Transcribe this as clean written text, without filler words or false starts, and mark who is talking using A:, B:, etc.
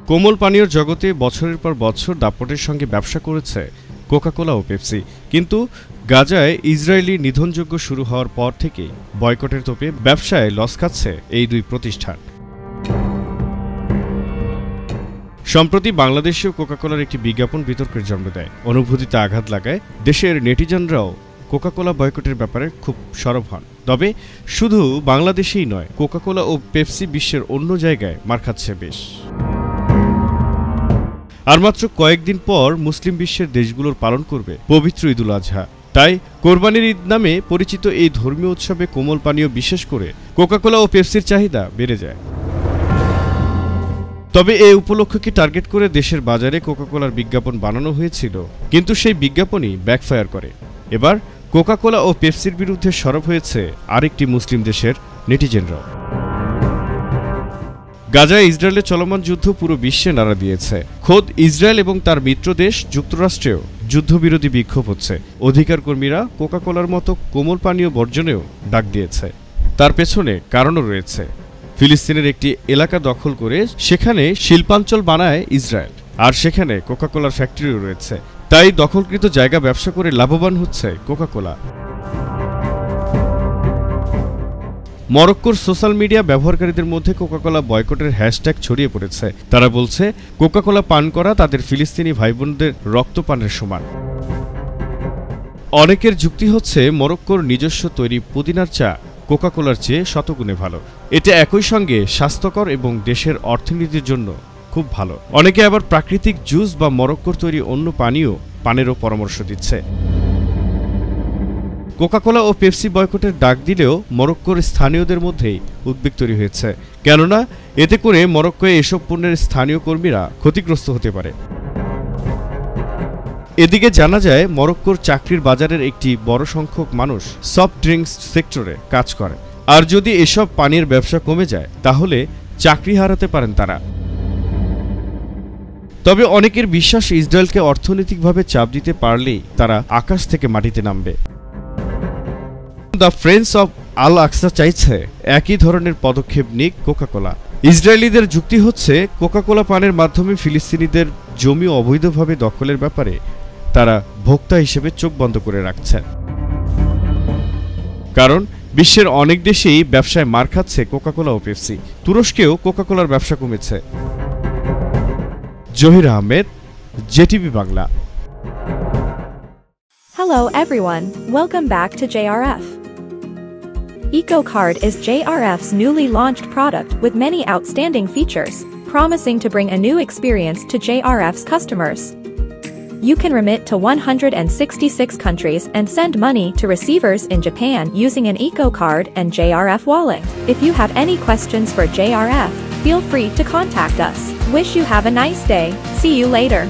A: কোমল পানীয়র জগতে বছরের পর বছর দাপটের সঙ্গে ব্যবসা করেছে কোকা-কোলা ও পেপসি, কিন্তু গাজায় ইসরায়েলি নিধনযজ্ঞ শুরু হওয়ার পর থেকেই বয়কটের তোপে ব্যবসায় লস খাচ্ছে এই দুই প্রতিষ্ঠান। সম্প্রতি বাংলাদেশেও কোকা-কোলার একটি বিজ্ঞাপন বিতর্কের জন্ম দেয়, অনুভূতিতে আঘাত লাগায়। দেশের নেটিজনরাও কোকা-কোলা বয়কটের ব্যাপারে খুব সরব হন। তবে শুধু বাংলাদেশেই নয়, কোকা-কোলা ও পেপসি বিশ্বের অন্য জায়গায় মার খাচ্ছে বেশ। আর মাত্র কয়েকদিন পর মুসলিম বিশ্বের দেশগুলোর পালন করবে পবিত্র ঈদুল আজহা। তাই কোরবানির ঈদ নামে পরিচিত এই ধর্মীয় উৎসবে কোমল পানীয়, বিশেষ করে কোকা-কোলা ও পেপসির চাহিদা বেড়ে যায়। তবে এই উপলক্ষকে টার্গেট করে দেশের বাজারে কোকা-কোলার বিজ্ঞাপন বানানো হয়েছিল, কিন্তু সেই বিজ্ঞাপনই ব্যাকফায়ার করে। এবার কোকা-কোলা ও পেপসির বিরুদ্ধে সরব হয়েছে আরেকটি মুসলিম দেশের নেটিজেনরাও। গাজায় ইসরায়েলের চলমান যুদ্ধ পুরো বিশ্বে নাড়া দিয়েছে। খোদ ইসরায়েল এবং তার মিত্র দেশ যুক্তরাষ্ট্রেও যুদ্ধবিরোধী বিক্ষোভ হচ্ছে। অধিকার কর্মীরা কোকা-কোলার মতো কোমল পানীয় বর্জনেও ডাক দিয়েছে। তার পেছনে কারণও রয়েছে। ফিলিস্তিনের একটি এলাকা দখল করে সেখানে শিল্পাঞ্চল বানায় ইসরায়েল, আর সেখানে কোকা-কোলার ফ্যাক্টরিও রয়েছে। তাই দখলকৃত জায়গা ব্যবসা করে লাভবান হচ্ছে কোকা-কোলা। মরক্কোর সোশ্যাল মিডিয়া ব্যবহারকারীদের মধ্যে কোকা-কোলা বয়কটের হ্যাশট্যাগ ছড়িয়ে পড়েছে। তারা বলছে, কোকা-কোলা পান করা তাদের ফিলিস্তিনি ভাইবোনদের রক্তপানের সমান। অনেকের যুক্তি হচ্ছে, মরক্কোর নিজস্ব তৈরি পুদিনার চা কোকা-কোলার চেয়ে শতগুণে ভালো। এটা একই সঙ্গে স্বাস্থ্যকর এবং দেশের অর্থনীতির জন্য খুব ভালো। অনেকে আবার প্রাকৃতিক জুস বা মরক্কোর তৈরি অন্য পানীয় পানেরও পরামর্শ দিচ্ছে। কোকা-কোলা ও পেপসি বয়কটের ডাক দিলেও মরক্কোর স্থানীয়দের মধ্যেই উদ্বেগ তৈরি হয়েছে, কেননা এতে করে মরক্কোয় এসব পণ্যের স্থানীয় কর্মীরা ক্ষতিগ্রস্ত হতে পারে। এদিকে জানা যায়, মরক্কোর চাকরির বাজারের একটি বড় সংখ্যক মানুষ সফট ড্রিঙ্কস সেক্টরে কাজ করে, আর যদি এসব পানীয়ের ব্যবসা কমে যায় তাহলে চাকরি হারাতে পারেন তারা। তবে অনেকের বিশ্বাস, ইসরায়েলকে অর্থনৈতিকভাবে চাপ দিতে পারলেই তারা আকাশ থেকে মাটিতে নামবে। দ্য ফ্রেন্ডস অব আল আকসা চাইছে একই ধরনের পদক্ষেপ নিক কোকা-কোলা। ইসরায়েলিদের যুক্তি হচ্ছে, কোকা-কোলা পানের মাধ্যমে ফিলিস্তিনিদের জমি অবৈধভাবে দখলের ব্যাপারে তারা ভোক্তা হিসেবে চোখ বন্ধ করে রাখছেন। কারণ বিশ্বের অনেক দেশেই ব্যবসায় মার খাচ্ছে কোকা-কোলা ও পেপসি। তুরস্কেও কোকা-কোলার ব্যবসা কমেছে। Zahir Ahmed, JTV Bangla.
B: Hello everyone, welcome back to JRF. EcoCard is JRF's newly launched product with many outstanding features, promising to bring a new experience to JRF's customers. You can remit to 166 countries and send money to receivers in Japan using an EcoCard and JRF wallet. If you have any questions for JRF, feel free to contact us. Wish you have a nice day. See you later.